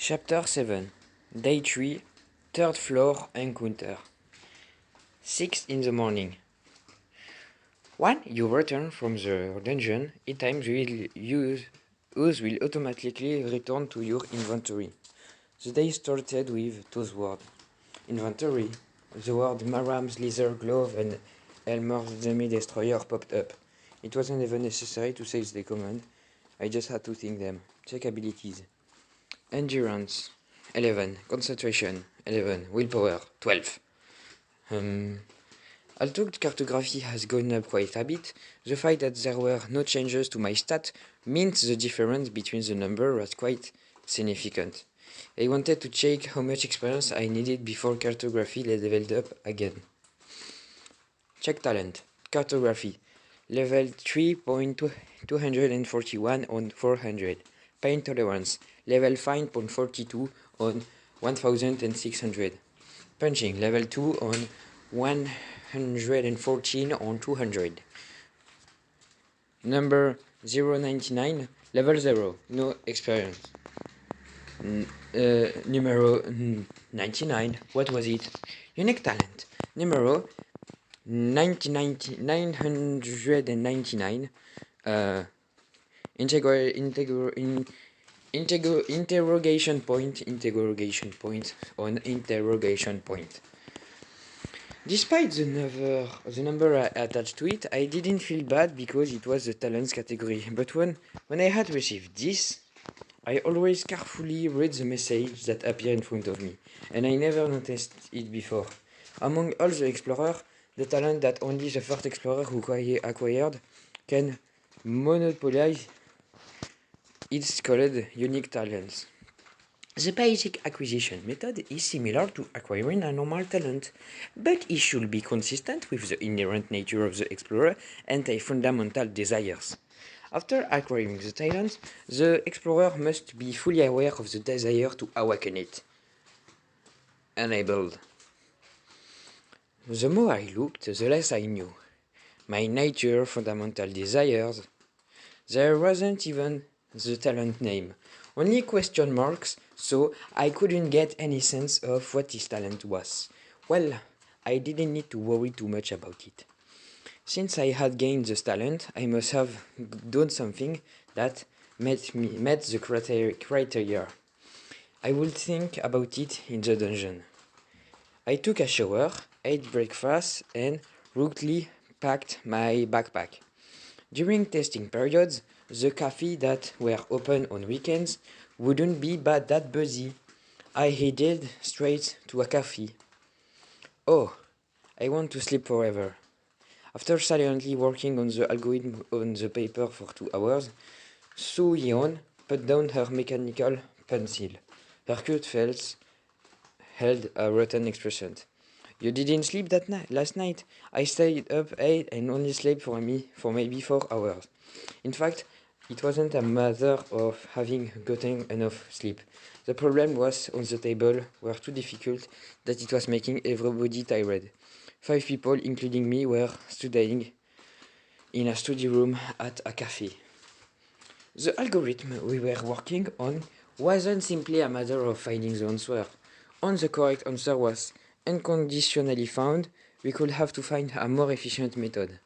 Chapter 7 Day 3 Third Floor Encounter 6 in the morning. When you return from the dungeon, items will automatically return to your inventory. The day started with those words. Inventory. The word Maram's Laser Glove and Elmer's Dummy Destroyer popped up. It wasn't even necessary to say the command. I just had to think them. Check abilities. Endurance 11, concentration 11, willpower 12. Although cartography has gone up quite a bit, the fact that there were no changes to my stat meant the difference between the number was quite significant. I wanted to check how much experience I needed before cartography leveled up again. Check talent. Cartography. Level 3.241 on 400. Pain tolerance. Level 5.42 on 1600. Punching. Level 2 on 114 on 200. Number 099. Level 0. No experience. Numero 99. What was it? Unique talent. Numero 999. Interrogation point on interrogation point. Despite the number attached to it, I didn't feel bad because it was the talents category. But when I had received this, I always carefully read the message that appeared in front of me, and I never noticed it before. Among all the explorers, the talent that only the first explorer who acquired can monopolize is called unique talents. The basic acquisition method is similar to acquiring a normal talent, but it should be consistent with the inherent nature of the explorer and their fundamental desires. After acquiring the talent, the explorer must be fully aware of the desire to awaken it. Enabled. The more I looked, the less I knew. My nature, fundamental desires. There wasn't even the talent name, only question marks, so I couldn't get any sense of what his talent was. Well, I didn't need to worry too much about it. Since I had gained this talent, I must have done something that met the criteria. I would think about it in the dungeon. I took a shower, ate breakfast, and rudely packed my backpack. During testing periods, the cafes that were open on weekends wouldn't be that busy. I headed straight to a cafe. Oh, I want to sleep forever. After silently working on the algorithm on the paper for 2 hours, Su Yeon put down her mechanical pencil. Her cute face held a rotten expression. You didn't sleep last night? I stayed up 8 and only slept for maybe 4 hours. In fact, it wasn't a matter of having gotten enough sleep. The problem was on the table were too difficult that it was making everybody tired. 5 people, including me, were studying in a study room at a cafe. The algorithm we were working on wasn't simply a matter of finding the answer. Once the correct answer was unconditionally found, we could have to find a more efficient method.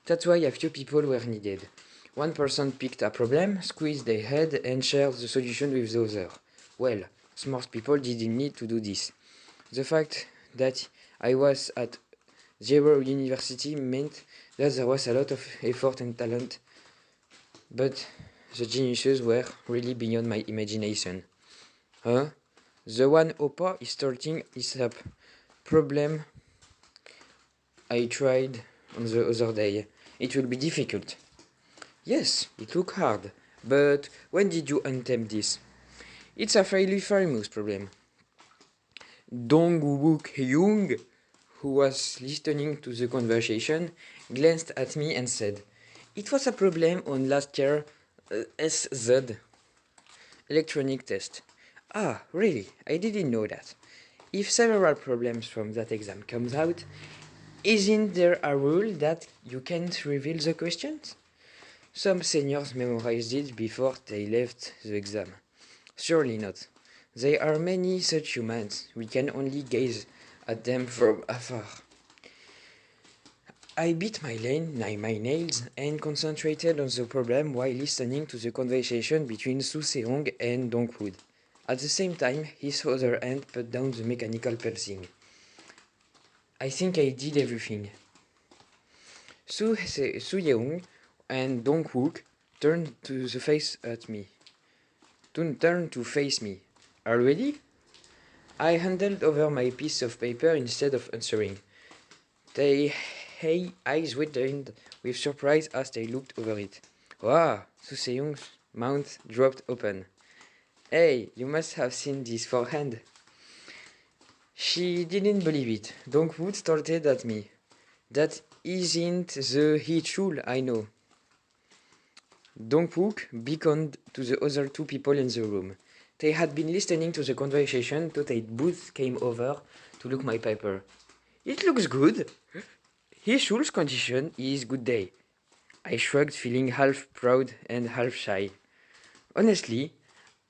That's why a few people were needed. One person picked a problem, squeezed their head, and shared the solution with the other. Well, smart people didn't need to do this. The fact that I was at Zero University meant that there was a lot of effort and talent, but the geniuses were really beyond my imagination. Huh? The one Opa is starting is a problem I tried on the other day. It will be difficult. Yes, it looked hard, but when did you attempt this? It's a fairly famous problem. Dong-wook Hyung, who was listening to the conversation, glanced at me and said, "It was a problem on last year SZ electronic test." Ah, really? I didn't know that. If several problems from that exam comes out, isn't there a rule that you can't reveal the questions? Some seniors memorized it before they left the exam. Surely not. There are many such humans. We can only gaze at them from afar. I bit my nails and concentrated on the problem while listening to the conversation between Su Seong and Dongwood. At the same time, his other hand put down the mechanical pulsing. I think I did everything. Su Yeong and Dongwook turned to face me. Already? I handed over my piece of paper instead of answering. Their eyes widened with surprise as they looked over it. Wow! Su Seong's mouth dropped open. Hey, you must have seen this forehand. She didn't believe it. Dongwood started at me. That isn't the Hichul I know. Dongwook beckoned to the other two people in the room. They had been listening to the conversation, so they both came over to look my paper. It looks good. Hichul's condition is good day. I shrugged, feeling half proud and half shy. Honestly,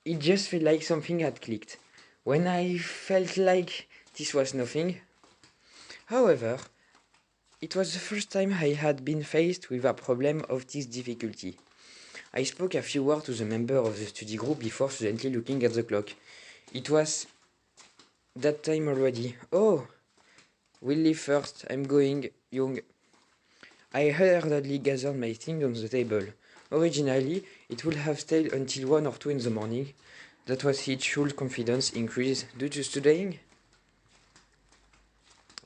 it just felt like something had clicked. When I felt like this was nothing. However, it was the first time I had been faced with a problem of this difficulty. I spoke a few words to the member of the study group before suddenly looking at the clock. It was that time already. Oh, we'll leave first. I'm going, Young. I hurriedly gathered my things on the table. Originally, it would have stayed until 1 or 2 in the morning. That was his full confidence increase due to studying.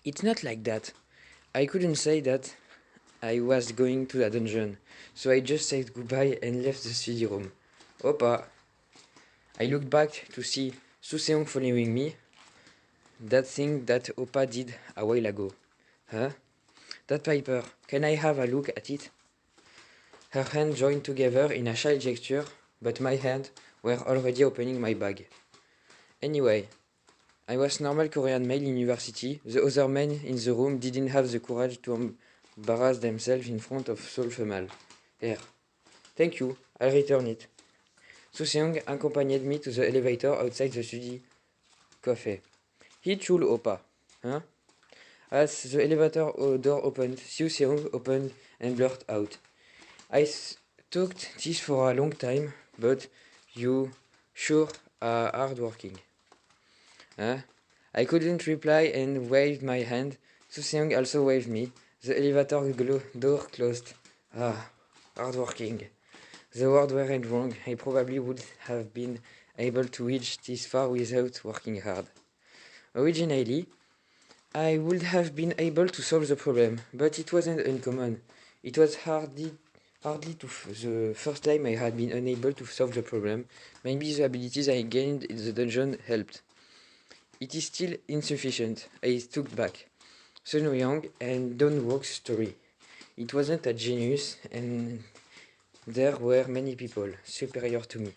It's not like that. I couldn't say that I was going to the dungeon, so I just said goodbye and left the study room. Opa! I looked back to see Su Seong following me. That thing that Opa did a while ago. Huh? That paper. Can I have a look at it? Her hands joined together in a shy gesture, but my hands were already opening my bag. Anyway, I was normal Korean male in university. The other men in the room didn't have the courage to embarrass themselves in front of Seoul Female. Here. Thank you. I'll return it. Su Seong accompanied me to the elevator outside the study cafe. Hichul Opa. Huh? As the elevator door opened, Su Seong opened and blurted out. I talked this for a long time, but you sure are hardworking. Huh? I couldn't reply and waved my hand. Su Seong also waved me. The elevator door closed. Hardworking. The word weren't wrong. I probably would have been able to reach this far without working hard. Originally, I would have been able to solve the problem, but it wasn't uncommon. It was hardly the first time I had been unable to solve the problem. Maybe the abilities I gained in the dungeon helped. It is still insufficient. I took back. Sun Young and Don Walk's story. It wasn't a genius, and there were many people superior to me.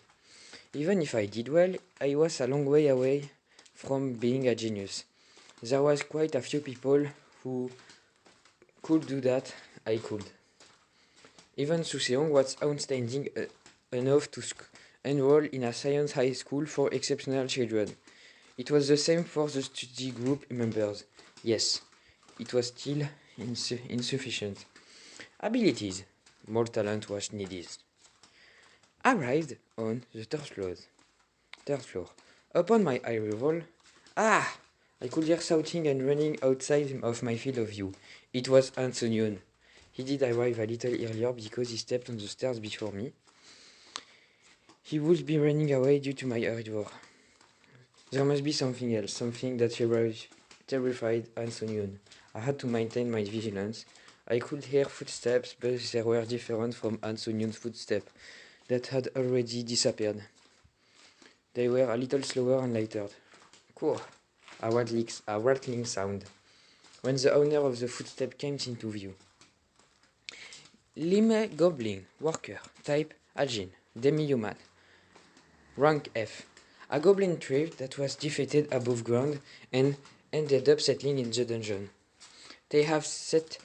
Even if I did well, I was a long way away from being a genius. There was quite a few people who could do that. I could. Even Su Seong was outstanding enough to enroll in a science high school for exceptional children. It was the same for the study group members. Yes, it was still insufficient. Abilities. More talent was needed. Arrived on the third floor. Upon my arrival, I could hear shouting and running outside of my field of view. It was Han Sun-yoon. He did arrive a little earlier because he stepped on the stairs before me. He would be running away due to my arrival. There must be something else, something that terrified Han Sun-yoon. I had to maintain my vigilance. I could hear footsteps, but they were different from Han Sun-yoon's footsteps that had already disappeared. They were a little slower and lighter. Cool. A rattling sound. When the owner of the footstep came into view. Lime Goblin, worker, type Ajin, demi-human. Rank F. A goblin tribe that was defeated above ground and ended up settling in the dungeon. They have set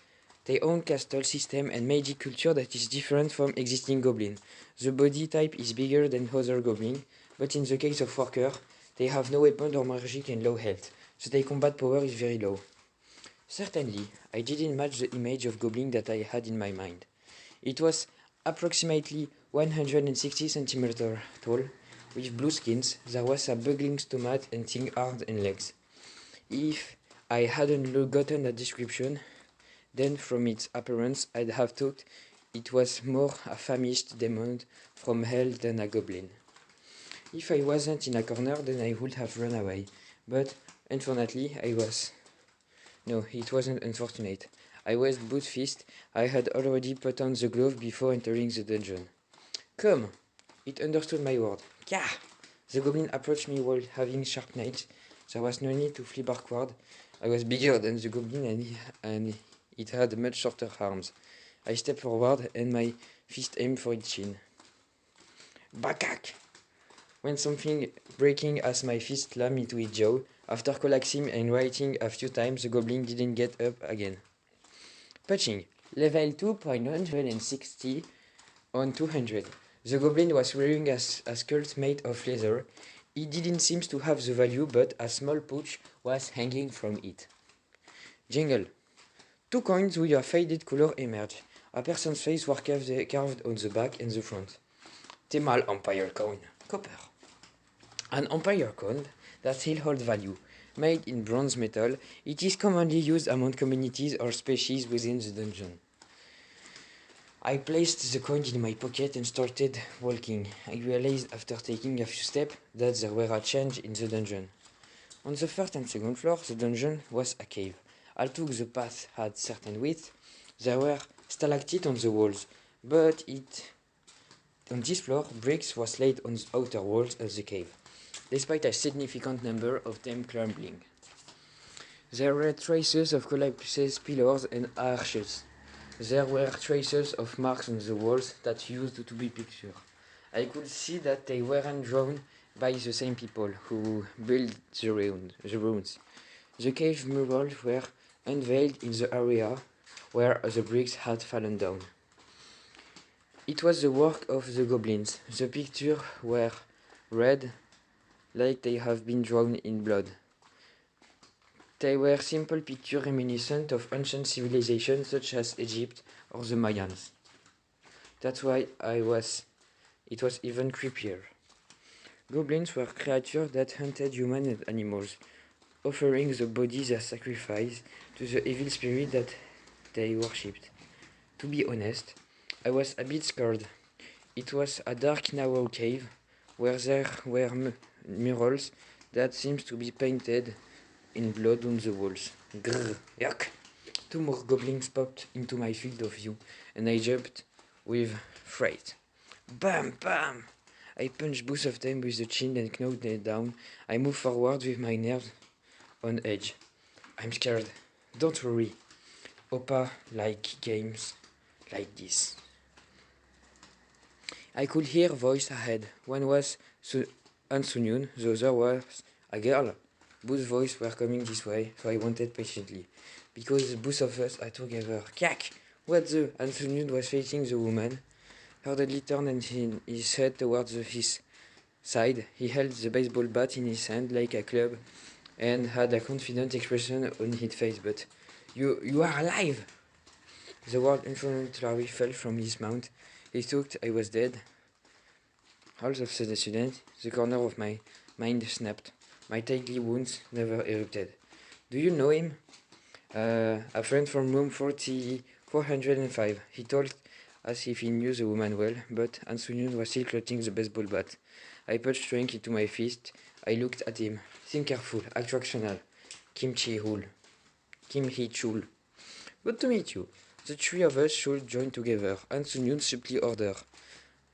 their own castle system and magic culture that is different from existing goblin. The body type is bigger than other goblin, but in the case of worker, They have no weapon or magic and low health, so their combat power is very low. Certainly, I didn't match the image of goblin that I had in my mind. It was approximately 160 centimeters tall, with blue skins. There was a buggling stomach and thin arms and legs. If I hadn't gotten a description, then from its appearance I'd have thought it was more a famished demon from hell than a goblin. If I wasn't in a corner, then I would have run away. But unfortunately, I was. No, it wasn't unfortunate. I was boot-faced. I had already put on the glove before entering the dungeon. Come! It understood my word. Kah! The goblin approached me while having sharp knives. There was no need to flee backward. I was bigger than the goblin and it had much shorter arms. I stepped forward and my fist aimed for its chin. Bakak! When something breaking as my fist slammed into its jaw. After collapsing and writing a few times, the goblin didn't get up again. Punching. Level 2.160 on 200. The goblin was wearing a skirt made of leather. It didn't seem to have the value, but a small pouch was hanging from it. Jingle. 2 coins with a faded color emerged. A person's face was carved on the back and the front. Temal Empire coin. Copper. An Empire coin that still holds value. Made in bronze metal, it is commonly used among communities or species within the dungeon. I placed the coin in my pocket and started walking. I realized after taking a few steps that there were a change in the dungeon. On the first and second floor, the dungeon was a cave. Although the path had certain width, there were stalactites on the walls, but on this floor, bricks was laid on the outer walls of the cave, despite a significant number of them crumbling. There were traces of collapsed pillars and arches. There were traces of marks on the walls that used to be pictures. I could see that they weren't drawn by the same people who built the ruins. The cave murals were unveiled in the area where the bricks had fallen down. It was the work of the goblins. The pictures were red, like they have been drawn in blood. They were simple pictures reminiscent of ancient civilizations such as Egypt or the Mayans. That's why it was even creepier. Goblins were creatures that hunted humans and animals, offering the bodies as sacrifice to the evil spirit that they worshipped. To be honest, I was a bit scared. It was a dark, narrow cave where there were murals that seemed to be painted in blood on the walls. Grrr, yuck! 2 more goblins popped into my field of view, and I jumped with fright. Bam! Bam! I punched both of them with the chin and knocked them down. I moved forward with my nerves on edge. I'm scared. Don't worry. Opa like games like this. I could hear a voice ahead. One was Ansunyun, the other was a girl. Both voices were coming this way, so I waited patiently. Because both of us are together. Kak! What the? Ansunyun was facing the woman. Hurriedly turned his head towards his side. He held the baseball bat in his hand like a club and had a confident expression on his face. But, you are alive! The word involuntarily fell from his mouth. He thought I was dead. All of a sudden, the corner of my mind snapped. My deadly wounds never erupted. Do you know him? A friend from room 405. He told as if he knew the woman well, but Ansunyun was still clutching the baseball bat. I punched strength into my fist. I looked at him. Think careful, attractional. Kim Hee-chul. Good to meet you. The 3 of us should join together, Ansunyun simply ordered.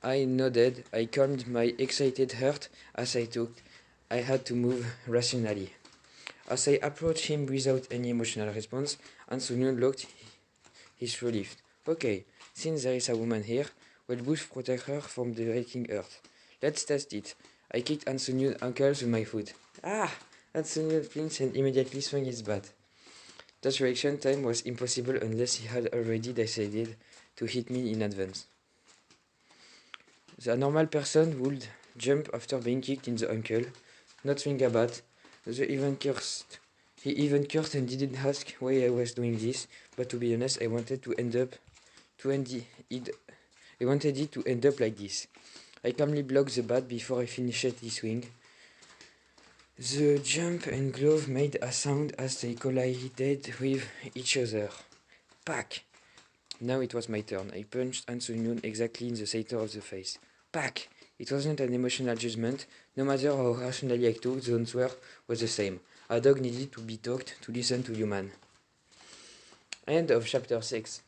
I nodded. I calmed my excited heart as I thought I had to move rationally. As I approached him without any emotional response, Ansunyun looked his relief. Okay, since there is a woman here, we'll both protect her from the wrecking earth. Let's test it. I kicked Ansunyun's ankles with my foot. Ah! Ansunyun flinched and immediately swung his bat. That reaction time was impossible unless he had already decided to hit me in advance. A normal person would jump after being kicked in the ankle. not think about. The even cursed. He even cursed and didn't ask why I was doing this, but to be honest, I wanted it to end up like this. I calmly blocked the bat before I finished the swing. The jump and glove made a sound as they collided with each other. Pack! Now it was my turn. I punched Ansunyun exactly in the center of the face. Pack! It wasn't an emotional judgment. No matter how rationally I took, the answer was the same. A dog needed to be talked to listen to human. End of chapter 6.